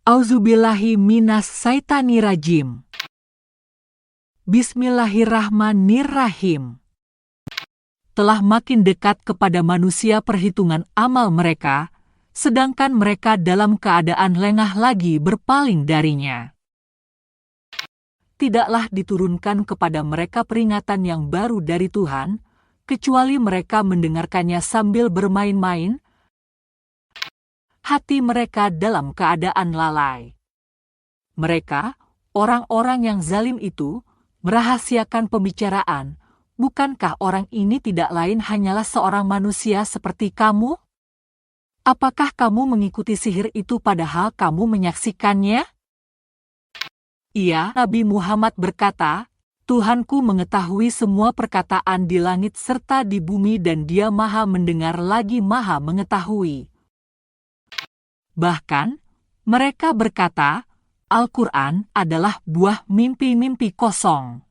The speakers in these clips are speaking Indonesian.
Auzubillahi minas syaitanirrajim. Bismillahirrahmanirrahim. Telah makin dekat kepada manusia perhitungan amal mereka, sedangkan mereka dalam keadaan lengah lagi berpaling darinya. Tidaklah diturunkan kepada mereka peringatan yang baru dari Tuhan, kecuali mereka mendengarkannya sambil bermain-main, hati mereka dalam keadaan lalai. Mereka, orang-orang yang zalim itu, merahasiakan pembicaraan. Bukankah orang ini tidak lain hanyalah seorang manusia seperti kamu? Apakah kamu mengikuti sihir itu padahal kamu menyaksikannya? Ia, Nabi Muhammad berkata, Tuhanku mengetahui semua perkataan di langit serta di bumi dan Dia Maha mendengar lagi Maha mengetahui. Bahkan, mereka berkata, Al-Quran adalah buah mimpi-mimpi kosong.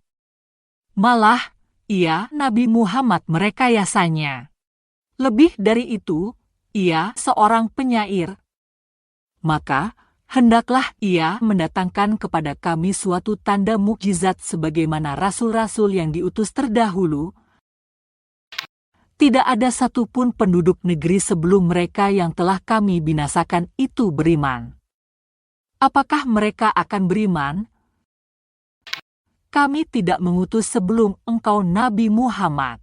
Malah, ia, Nabi Muhammad merekayasanya. Lebih dari itu, ia seorang penyair. Maka, hendaklah ia mendatangkan kepada kami suatu tanda mukjizat sebagaimana rasul-rasul yang diutus terdahulu. Tidak ada satupun penduduk negeri sebelum mereka yang telah kami binasakan itu beriman. Apakah mereka akan beriman? Kami tidak mengutus sebelum engkau Nabi Muhammad,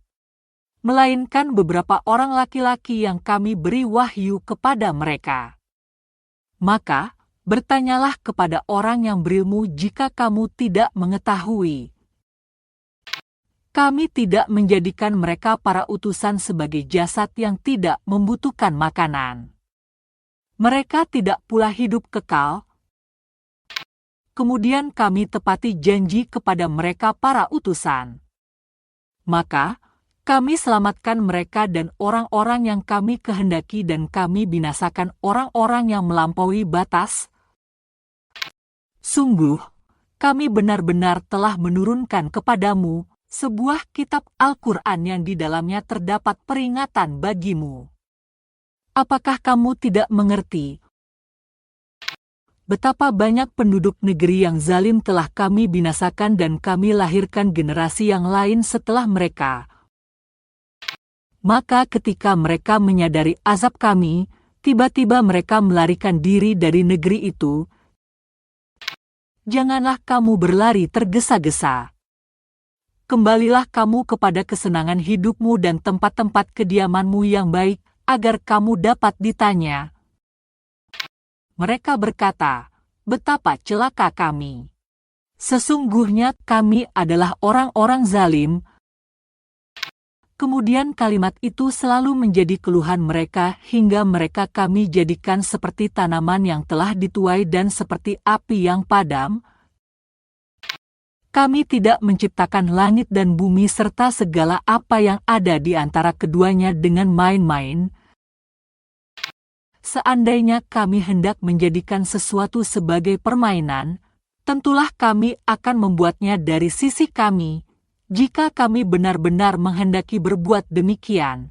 melainkan beberapa orang laki-laki yang kami beri wahyu kepada mereka. Maka, bertanyalah kepada orang yang berilmu jika kamu tidak mengetahui. Kami tidak menjadikan mereka para utusan sebagai jasad yang tidak membutuhkan makanan. Mereka tidak pula hidup kekal. Kemudian kami tepati janji kepada mereka para utusan. Maka, kami selamatkan mereka dan orang-orang yang kami kehendaki dan kami binasakan orang-orang yang melampaui batas. Sungguh, kami benar-benar telah menurunkan kepadamu sebuah kitab Al-Quran yang di dalamnya terdapat peringatan bagimu. Apakah kamu tidak mengerti betapa banyak penduduk negeri yang zalim telah kami binasakan dan kami lahirkan generasi yang lain setelah mereka? Maka ketika mereka menyadari azab kami, tiba-tiba mereka melarikan diri dari negeri itu. Janganlah kamu berlari tergesa-gesa. Kembalilah kamu kepada kesenangan hidupmu dan tempat-tempat kediamanmu yang baik, agar kamu dapat ditanya. Mereka berkata, betapa celaka kami. Sesungguhnya kami adalah orang-orang zalim. Kemudian kalimat itu selalu menjadi keluhan mereka hingga mereka kami jadikan seperti tanaman yang telah dituai dan seperti api yang padam. Kami tidak menciptakan langit dan bumi serta segala apa yang ada di antara keduanya dengan main-main. Seandainya kami hendak menjadikan sesuatu sebagai permainan, tentulah kami akan membuatnya dari sisi kami, jika kami benar-benar menghendaki berbuat demikian.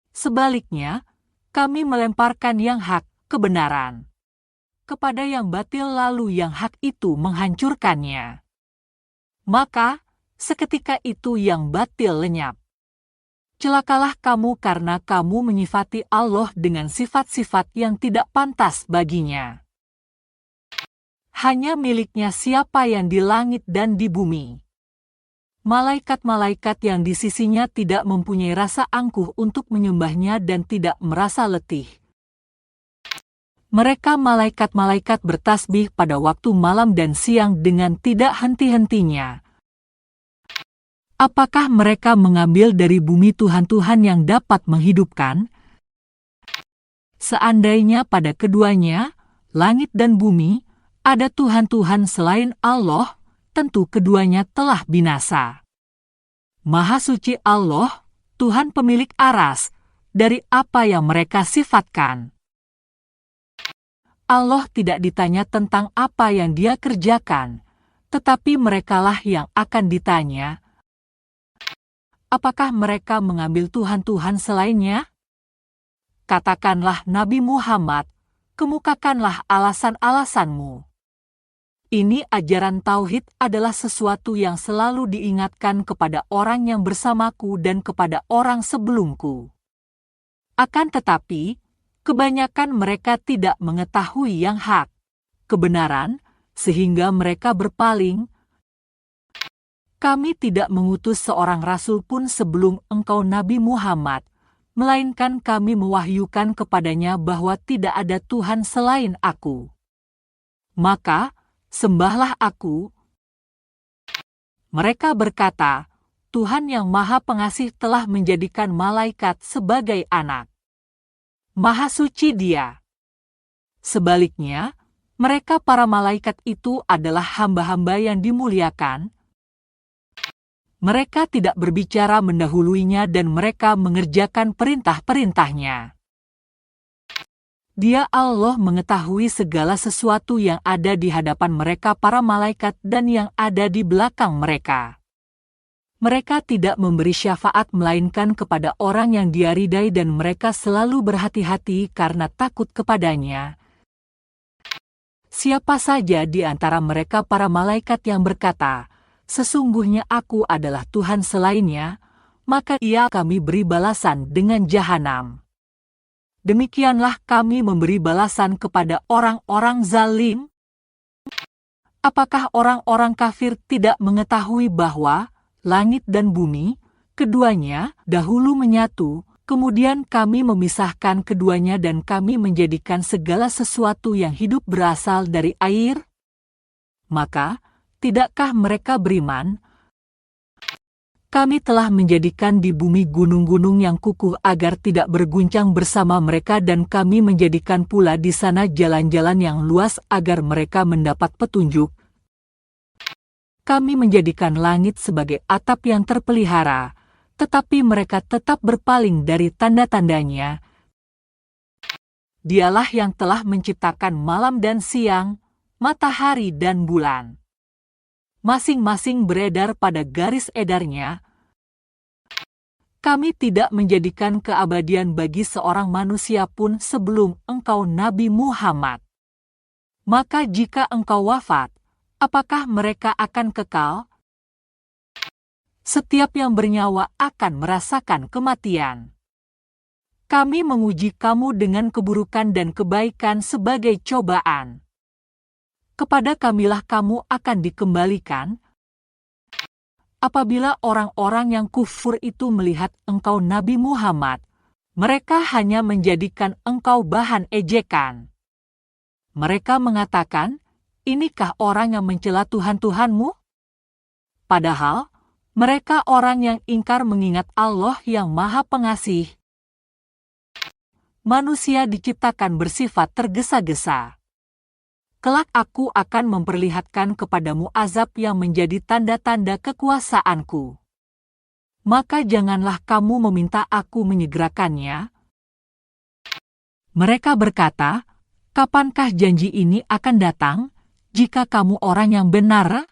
Sebaliknya, kami melemparkan yang hak, kebenaran, kepada yang batil lalu yang hak itu menghancurkannya. Maka, seketika itu yang batil lenyap. Celakalah kamu karena kamu menyifati Allah dengan sifat-sifat yang tidak pantas baginya. Hanya miliknya siapa yang di langit dan di bumi. Malaikat-malaikat yang di sisinya tidak mempunyai rasa angkuh untuk menyembahnya dan tidak merasa letih. Mereka malaikat-malaikat bertasbih pada waktu malam dan siang dengan tidak henti-hentinya. Apakah mereka mengambil dari bumi Tuhan-Tuhan yang dapat menghidupkan? Seandainya pada keduanya, langit dan bumi, ada Tuhan-Tuhan selain Allah, tentu keduanya telah binasa. Maha suci Allah, Tuhan pemilik aras, dari apa yang mereka sifatkan. Allah tidak ditanya tentang apa yang Dia kerjakan, tetapi merekalah yang akan ditanya. Apakah mereka mengambil Tuhan-Tuhan selainnya? Katakanlah Nabi Muhammad, kemukakanlah alasan-alasanmu. Ini ajaran tauhid adalah sesuatu yang selalu diingatkan kepada orang yang bersamaku dan kepada orang sebelumku. Akan tetapi, kebanyakan mereka tidak mengetahui yang hak, kebenaran, sehingga mereka berpaling. Kami tidak mengutus seorang rasul pun sebelum engkau Nabi Muhammad, melainkan kami mewahyukan kepadanya bahwa tidak ada Tuhan selain aku. Maka, sembahlah aku. Mereka berkata, Tuhan yang Maha Pengasih telah menjadikan malaikat sebagai anak. Maha suci Dia. Sebaliknya, mereka para malaikat itu adalah hamba-hamba yang dimuliakan. Mereka tidak berbicara mendahuluinya dan mereka mengerjakan perintah-perintahnya. Dia Allah mengetahui segala sesuatu yang ada di hadapan mereka para malaikat dan yang ada di belakang mereka. Mereka tidak memberi syafaat melainkan kepada orang yang Dia ridai dan mereka selalu berhati-hati karena takut kepadanya. Siapa saja di antara mereka para malaikat yang berkata, sesungguhnya aku adalah Tuhan selainnya, maka ia kami beri balasan dengan jahanam. Demikianlah kami memberi balasan kepada orang-orang zalim. Apakah orang-orang kafir tidak mengetahui bahwa langit dan bumi, keduanya dahulu menyatu, kemudian kami memisahkan keduanya dan kami menjadikan segala sesuatu yang hidup berasal dari air? Maka, tidakkah mereka beriman? Kami telah menjadikan di bumi gunung-gunung yang kukuh agar tidak berguncang bersama mereka dan kami menjadikan pula di sana jalan-jalan yang luas agar mereka mendapat petunjuk. Kami menjadikan langit sebagai atap yang terpelihara, tetapi mereka tetap berpaling dari tanda-tandanya. Dialah yang telah menciptakan malam dan siang, matahari dan bulan. Masing-masing beredar pada garis edarnya. Kami tidak menjadikan keabadian bagi seorang manusia pun sebelum engkau Nabi Muhammad. Maka jika engkau wafat, apakah mereka akan kekal? Setiap yang bernyawa akan merasakan kematian. Kami menguji kamu dengan keburukan dan kebaikan sebagai cobaan. Kepada kamilah kamu akan dikembalikan. Apabila orang-orang yang kufur itu melihat engkau Nabi Muhammad, mereka hanya menjadikan engkau bahan ejekan. Mereka mengatakan, inikah orang yang mencela Tuhan-Tuhanmu? Padahal, mereka orang yang ingkar mengingat Allah yang Maha Pengasih. Manusia diciptakan bersifat tergesa-gesa. Kelak aku akan memperlihatkan kepadamu azab yang menjadi tanda-tanda kekuasaanku. Maka janganlah kamu meminta aku menyegerakannya. Mereka berkata, kapankah janji ini akan datang, jika kamu orang yang benar?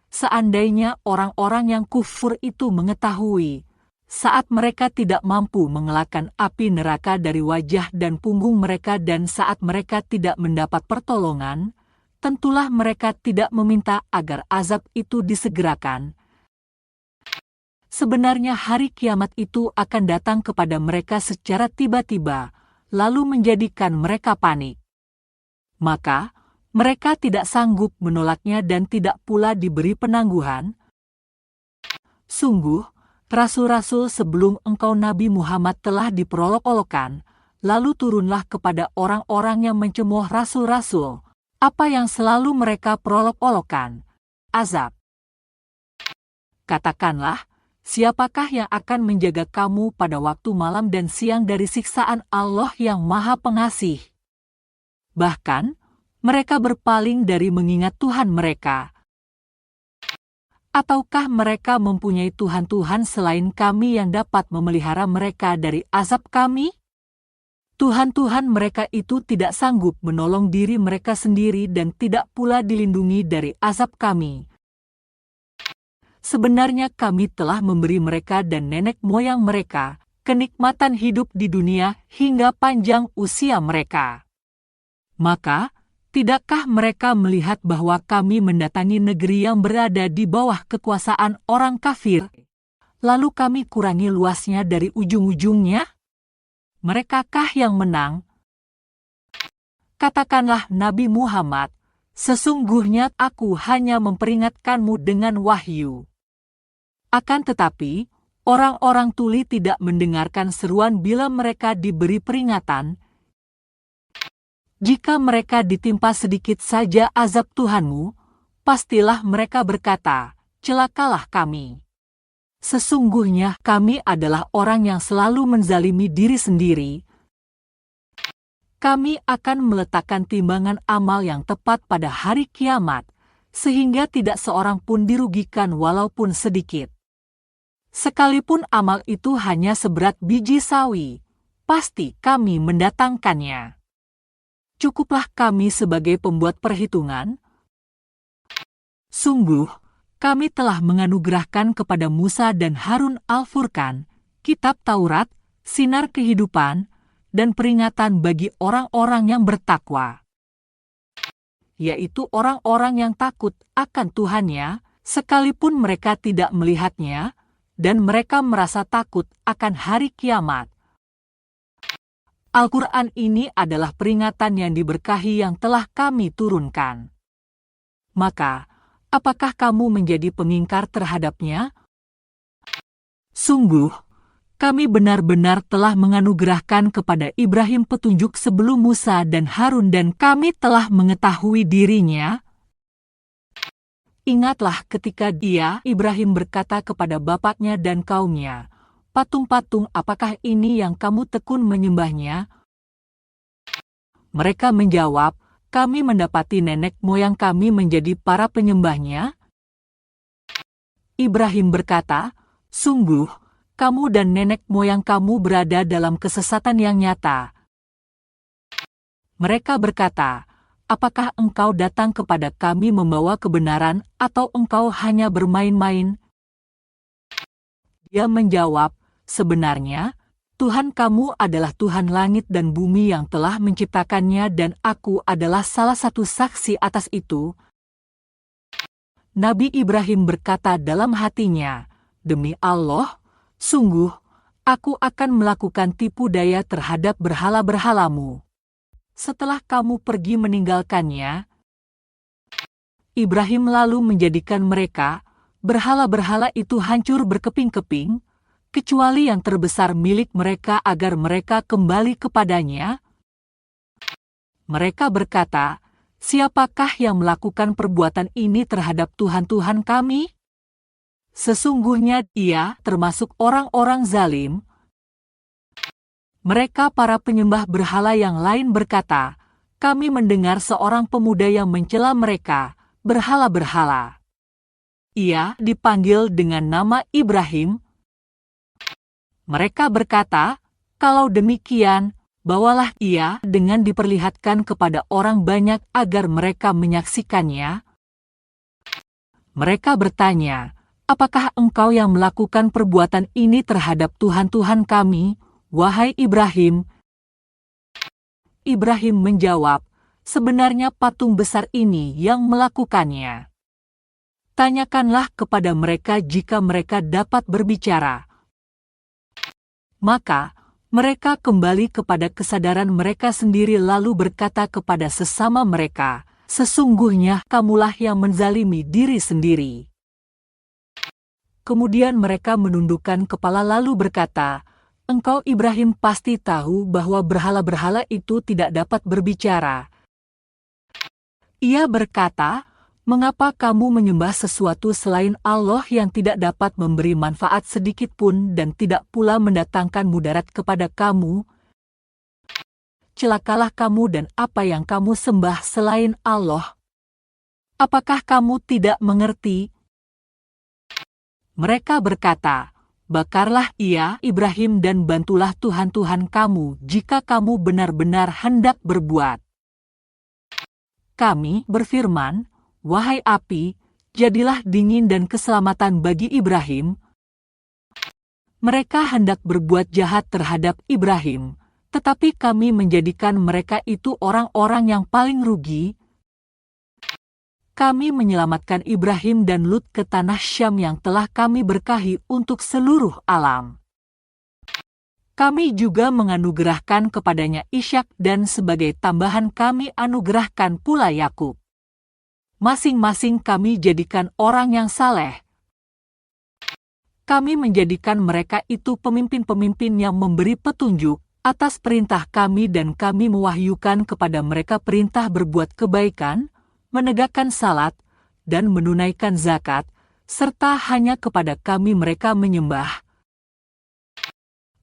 Seandainya orang-orang yang kufur itu mengetahui, saat mereka tidak mampu mengelakkan api neraka dari wajah dan punggung mereka dan saat mereka tidak mendapat pertolongan, tentulah mereka tidak meminta agar azab itu disegerakan. Sebenarnya hari kiamat itu akan datang kepada mereka secara tiba-tiba, lalu menjadikan mereka panik. Maka, mereka tidak sanggup menolaknya dan tidak pula diberi penangguhan. Sungguh, rasul-rasul sebelum engkau Nabi Muhammad telah diperolok-olokkan, lalu turunlah kepada orang-orang yang mencemooh rasul-rasul, apa yang selalu mereka perolok-olokkan, azab. Katakanlah, siapakah yang akan menjaga kamu pada waktu malam dan siang dari siksaan Allah yang Maha Pengasih? Bahkan, mereka berpaling dari mengingat Tuhan mereka. Ataukah mereka mempunyai Tuhan-Tuhan selain kami yang dapat memelihara mereka dari azab kami? Tuhan-Tuhan mereka itu tidak sanggup menolong diri mereka sendiri dan tidak pula dilindungi dari azab kami. Sebenarnya kami telah memberi mereka dan nenek moyang mereka kenikmatan hidup di dunia hingga panjang usia mereka. Maka, tidakkah mereka melihat bahwa kami mendatangi negeri yang berada di bawah kekuasaan orang kafir, lalu kami kurangi luasnya dari ujung-ujungnya? Merekakah yang menang? Katakanlah Nabi Muhammad, sesungguhnya aku hanya memperingatkanmu dengan wahyu. Akan tetapi, orang-orang tuli tidak mendengarkan seruan bila mereka diberi peringatan. Jika mereka ditimpa sedikit saja azab Tuhanmu, pastilah mereka berkata, celakalah kami. Sesungguhnya kami adalah orang yang selalu menzalimi diri sendiri. Kami akan meletakkan timbangan amal yang tepat pada hari kiamat, sehingga tidak seorang pun dirugikan walaupun sedikit. Sekalipun amal itu hanya seberat biji sawi, pasti kami mendatangkannya. Cukuplah kami sebagai pembuat perhitungan. Sungguh, kami telah menganugerahkan kepada Musa dan Harun Al-Furqan, kitab Taurat, sinar kehidupan, dan peringatan bagi orang-orang yang bertakwa, yaitu orang-orang yang takut akan Tuhannya, sekalipun mereka tidak melihatnya, dan mereka merasa takut akan hari kiamat. Al-Quran ini adalah peringatan yang diberkahi yang telah kami turunkan. Maka, apakah kamu menjadi pengingkar terhadapnya? Sungguh, kami benar-benar telah menganugerahkan kepada Ibrahim petunjuk sebelum Musa dan Harun dan kami telah mengetahui dirinya. Ingatlah ketika Ibrahim berkata kepada bapaknya dan kaumnya, patung-patung apakah ini yang kamu tekun menyembahnya? Mereka menjawab, kami mendapati nenek moyang kami menjadi para penyembahnya. Ibrahim berkata, sungguh, kamu dan nenek moyang kamu berada dalam kesesatan yang nyata. Mereka berkata, apakah engkau datang kepada kami membawa kebenaran atau engkau hanya bermain-main? Dia menjawab, sebenarnya, Tuhan kamu adalah Tuhan langit dan bumi yang telah menciptakannya dan aku adalah salah satu saksi atas itu. Nabi Ibrahim berkata dalam hatinya, demi Allah, sungguh, aku akan melakukan tipu daya terhadap berhala-berhalamu. Setelah kamu pergi meninggalkannya, Ibrahim lalu menjadikan mereka, berhala-berhala itu hancur berkeping-keping, kecuali yang terbesar milik mereka agar mereka kembali kepadanya. Mereka berkata, siapakah yang melakukan perbuatan ini terhadap Tuhan-Tuhan kami? Sesungguhnya dia termasuk orang-orang zalim. Mereka para penyembah berhala yang lain berkata, kami mendengar seorang pemuda yang mencela mereka, berhala-berhala. Ia dipanggil dengan nama Ibrahim. Mereka berkata, kalau demikian, bawalah ia dengan diperlihatkan kepada orang banyak agar mereka menyaksikannya. Mereka bertanya, apakah engkau yang melakukan perbuatan ini terhadap Tuhan-Tuhan kami, wahai Ibrahim? Ibrahim menjawab, sebenarnya patung besar ini yang melakukannya. Tanyakanlah kepada mereka jika mereka dapat berbicara. Maka, mereka kembali kepada kesadaran mereka sendiri lalu berkata kepada sesama mereka, sesungguhnya kamulah yang menzalimi diri sendiri. Kemudian mereka menundukkan kepala lalu berkata, engkau Ibrahim pasti tahu bahwa berhala-berhala itu tidak dapat berbicara. Ia berkata, mengapa kamu menyembah sesuatu selain Allah yang tidak dapat memberi manfaat sedikit pun dan tidak pula mendatangkan mudarat kepada kamu? Celakalah kamu dan apa yang kamu sembah selain Allah. Apakah kamu tidak mengerti? Mereka berkata, bakarlah ia Ibrahim dan bantulah Tuhan-Tuhan kamu jika kamu benar-benar hendak berbuat. Kami berfirman, wahai api, jadilah dingin dan keselamatan bagi Ibrahim. Mereka hendak berbuat jahat terhadap Ibrahim, tetapi kami menjadikan mereka itu orang-orang yang paling rugi. Kami menyelamatkan Ibrahim dan Lut ke tanah Syam yang telah kami berkahi untuk seluruh alam. Kami juga menganugerahkan kepadanya Ishak dan sebagai tambahan kami anugerahkan pula Yakub. Masing-masing kami jadikan orang yang saleh. Kami menjadikan mereka itu pemimpin-pemimpin yang memberi petunjuk atas perintah kami dan kami mewahyukan kepada mereka perintah berbuat kebaikan, menegakkan salat, dan menunaikan zakat, serta hanya kepada kami mereka menyembah.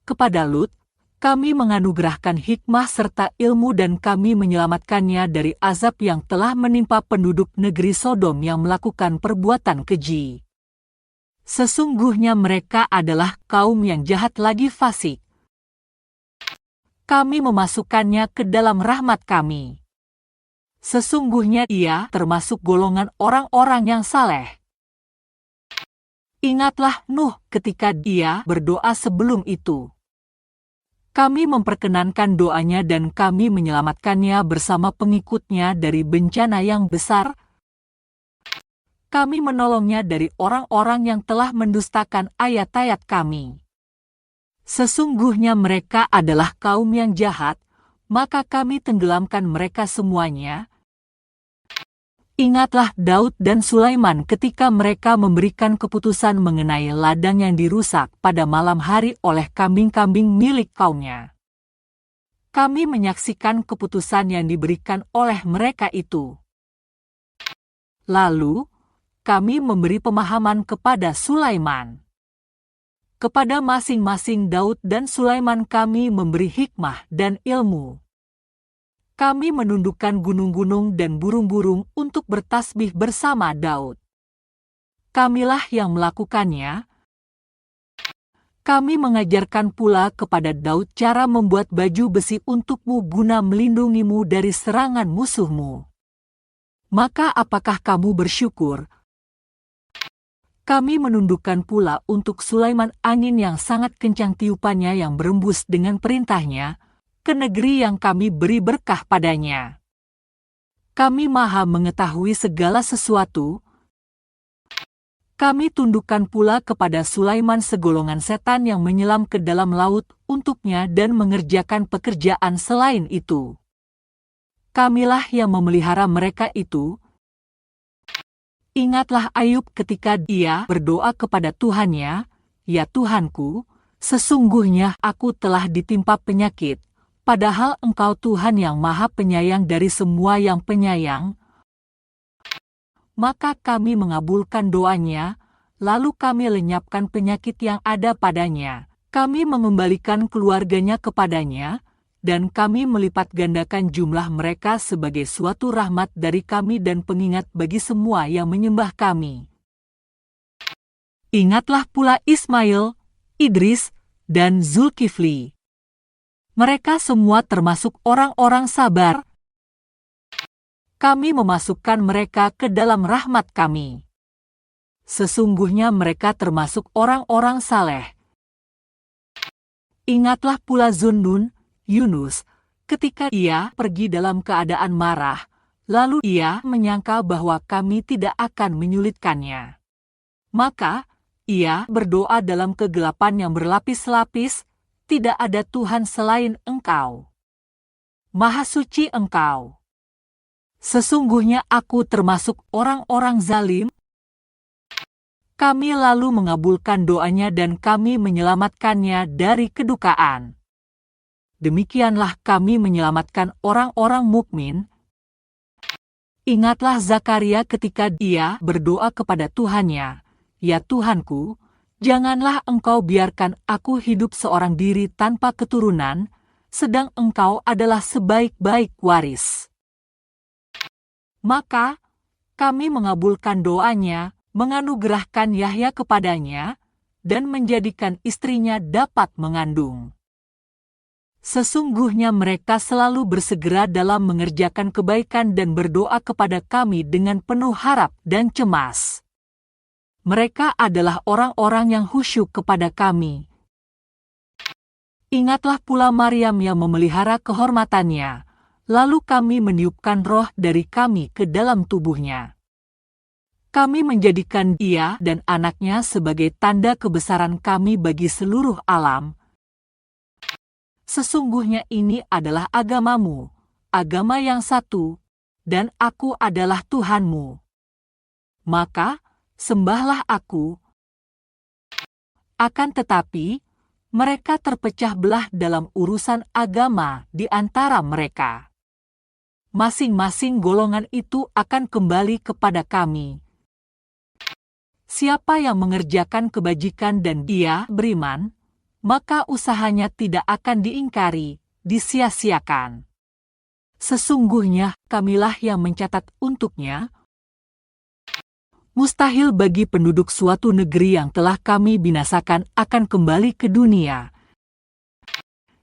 Kepada Lut, kami menganugerahkan hikmah serta ilmu dan kami menyelamatkannya dari azab yang telah menimpa penduduk negeri Sodom yang melakukan perbuatan keji. Sesungguhnya mereka adalah kaum yang jahat lagi fasik. Kami memasukkannya ke dalam rahmat kami. Sesungguhnya ia termasuk golongan orang-orang yang saleh. Ingatlah Nuh ketika dia berdoa sebelum itu. Kami memperkenankan doanya dan kami menyelamatkannya bersama pengikutnya dari bencana yang besar. Kami menolongnya dari orang-orang yang telah mendustakan ayat-ayat kami. Sesungguhnya mereka adalah kaum yang jahat, maka kami tenggelamkan mereka semuanya. Ingatlah Daud dan Sulaiman ketika mereka memberikan keputusan mengenai ladang yang dirusak pada malam hari oleh kambing-kambing milik kaumnya. Kami menyaksikan keputusan yang diberikan oleh mereka itu. Lalu, kami memberi pemahaman kepada Sulaiman. Kepada masing-masing Daud dan Sulaiman kami memberi hikmah dan ilmu. Kami menundukkan gunung-gunung dan burung-burung untuk bertasbih bersama Daud. Kamilah yang melakukannya. Kami mengajarkan pula kepada Daud cara membuat baju besi untukmu guna melindungimu dari serangan musuhmu. Maka apakah kamu bersyukur? Kami menundukkan pula untuk Sulaiman angin yang sangat kencang tiupannya yang berembus dengan perintahnya, ke negeri yang kami beri berkah padanya. Kami maha mengetahui segala sesuatu. Kami tundukkan pula kepada Sulaiman segolongan setan yang menyelam ke dalam laut untuknya dan mengerjakan pekerjaan selain itu. Kamilah yang memelihara mereka itu. Ingatlah Ayub ketika dia berdoa kepada Tuhannya, "Ya Tuhanku, sesungguhnya aku telah ditimpa penyakit, padahal Engkau Tuhan yang Maha Penyayang dari semua yang penyayang." Maka kami mengabulkan doanya, lalu kami lenyapkan penyakit yang ada padanya. Kami mengembalikan keluarganya kepadanya, dan kami melipat gandakan jumlah mereka sebagai suatu rahmat dari kami dan pengingat bagi semua yang menyembah kami. Ingatlah pula Ismail, Idris, dan Zulkifli. Mereka semua termasuk orang-orang sabar. Kami memasukkan mereka ke dalam rahmat kami. Sesungguhnya mereka termasuk orang-orang saleh. Ingatlah pula Zunnun, Yunus, ketika ia pergi dalam keadaan marah, lalu ia menyangka bahwa kami tidak akan menyulitkannya. Maka, ia berdoa dalam kegelapan yang berlapis-lapis, "Tidak ada Tuhan selain Engkau. Maha suci Engkau. Sesungguhnya aku termasuk orang-orang zalim." Kami lalu mengabulkan doanya dan kami menyelamatkannya dari kedukaan. Demikianlah kami menyelamatkan orang-orang mukmin. Ingatlah Zakaria ketika dia berdoa kepada Tuhannya, "Ya Tuhanku, janganlah Engkau biarkan aku hidup seorang diri tanpa keturunan, sedang Engkau adalah sebaik-baik waris." Maka, kami mengabulkan doanya, menganugerahkan Yahya kepadanya, dan menjadikan istrinya dapat mengandung. Sesungguhnya mereka selalu bersegera dalam mengerjakan kebaikan dan berdoa kepada kami dengan penuh harap dan cemas. Mereka adalah orang-orang yang khusyuk kepada kami. Ingatlah pula Maryam yang memelihara kehormatannya, lalu kami meniupkan roh dari kami ke dalam tubuhnya. Kami menjadikan dia dan anaknya sebagai tanda kebesaran kami bagi seluruh alam. Sesungguhnya ini adalah agamamu, agama yang satu, dan aku adalah Tuhanmu. Maka, sembahlah aku. Akan tetapi, mereka terpecah belah dalam urusan agama di antara mereka. Masing-masing golongan itu akan kembali kepada kami. Siapa yang mengerjakan kebajikan dan dia beriman, maka usahanya tidak akan diingkari, disia-siakan. Sesungguhnya kamilah yang mencatat untuknya. Mustahil bagi penduduk suatu negeri yang telah kami binasakan akan kembali ke dunia.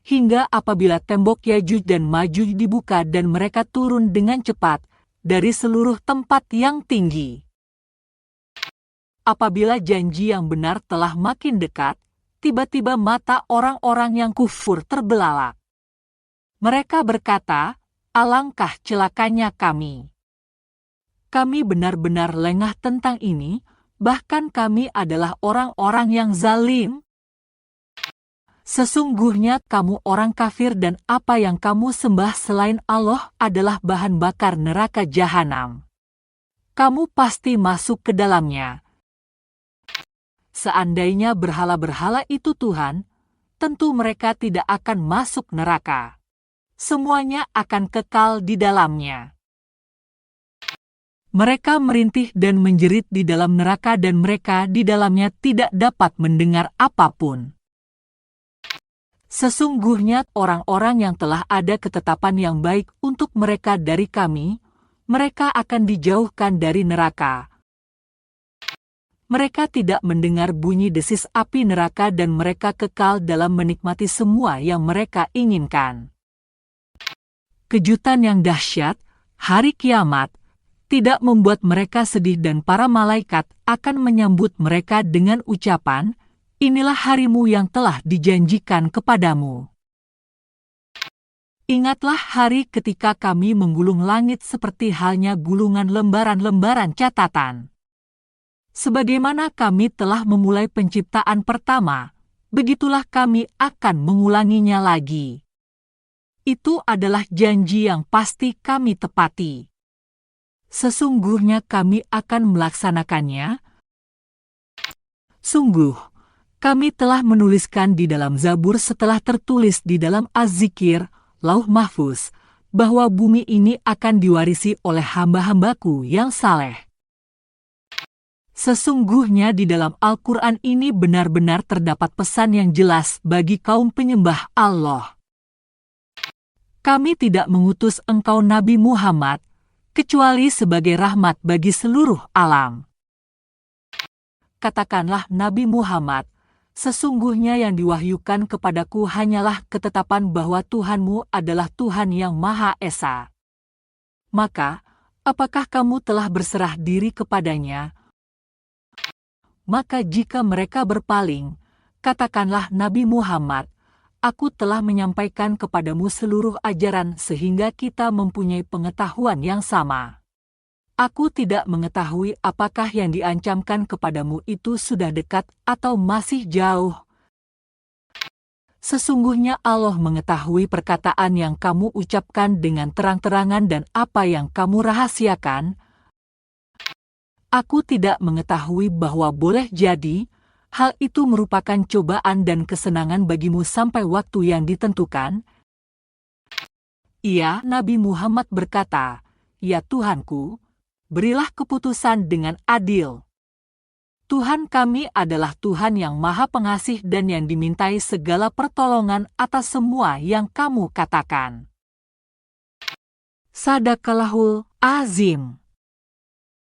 Hingga apabila tembok Yajuj dan Majuj dibuka dan mereka turun dengan cepat dari seluruh tempat yang tinggi. Apabila janji yang benar telah makin dekat, tiba-tiba mata orang-orang yang kufur terbelalak. Mereka berkata, alangkah celakanya kami. Kami benar-benar lengah tentang ini, bahkan kami adalah orang-orang yang zalim. Sesungguhnya kamu orang kafir dan apa yang kamu sembah selain Allah adalah bahan bakar neraka jahanam. Kamu pasti masuk ke dalamnya. Seandainya berhala-berhala itu Tuhan, tentu mereka tidak akan masuk neraka. Semuanya akan kekal di dalamnya. Mereka merintih dan menjerit di dalam neraka dan mereka di dalamnya tidak dapat mendengar apapun. Sesungguhnya orang-orang yang telah ada ketetapan yang baik untuk mereka dari kami, mereka akan dijauhkan dari neraka. Mereka tidak mendengar bunyi desis api neraka dan mereka kekal dalam menikmati semua yang mereka inginkan. Kejutan yang dahsyat, hari kiamat, tidak membuat mereka sedih dan para malaikat akan menyambut mereka dengan ucapan, inilah harimu yang telah dijanjikan kepadamu. Ingatlah hari ketika kami menggulung langit seperti halnya gulungan lembaran-lembaran catatan. Sebagaimana kami telah memulai penciptaan pertama, begitulah kami akan mengulanginya lagi. Itu adalah janji yang pasti kami tepati. Sesungguhnya kami akan melaksanakannya. Sungguh, kami telah menuliskan di dalam Zabur setelah tertulis di dalam Az-Zikir, Lauh Mahfuz, bahwa bumi ini akan diwarisi oleh hamba-hambaku yang saleh. Sesungguhnya di dalam Al-Quran ini benar-benar terdapat pesan yang jelas bagi kaum penyembah Allah. Kami tidak mengutus engkau Nabi Muhammad, kecuali sebagai rahmat bagi seluruh alam. Katakanlah Nabi Muhammad, sesungguhnya yang diwahyukan kepadaku hanyalah ketetapan bahwa Tuhanmu adalah Tuhan yang Maha Esa. Maka, apakah kamu telah berserah diri kepadanya? Maka jika mereka berpaling, katakanlah Nabi Muhammad, aku telah menyampaikan kepadamu seluruh ajaran sehingga kita mempunyai pengetahuan yang sama. Aku tidak mengetahui apakah yang diancamkan kepadamu itu sudah dekat atau masih jauh. Sesungguhnya Allah mengetahui perkataan yang kamu ucapkan dengan terang-terangan dan apa yang kamu rahasiakan. Aku tidak mengetahui bahwa boleh jadi, hal itu merupakan cobaan dan kesenangan bagimu sampai waktu yang ditentukan. Ia, Nabi Muhammad berkata, ya Tuhanku, berilah keputusan dengan adil. Tuhan kami adalah Tuhan yang Maha Pengasih dan yang dimintai segala pertolongan atas semua yang kamu katakan. Sadaqallahul Azim.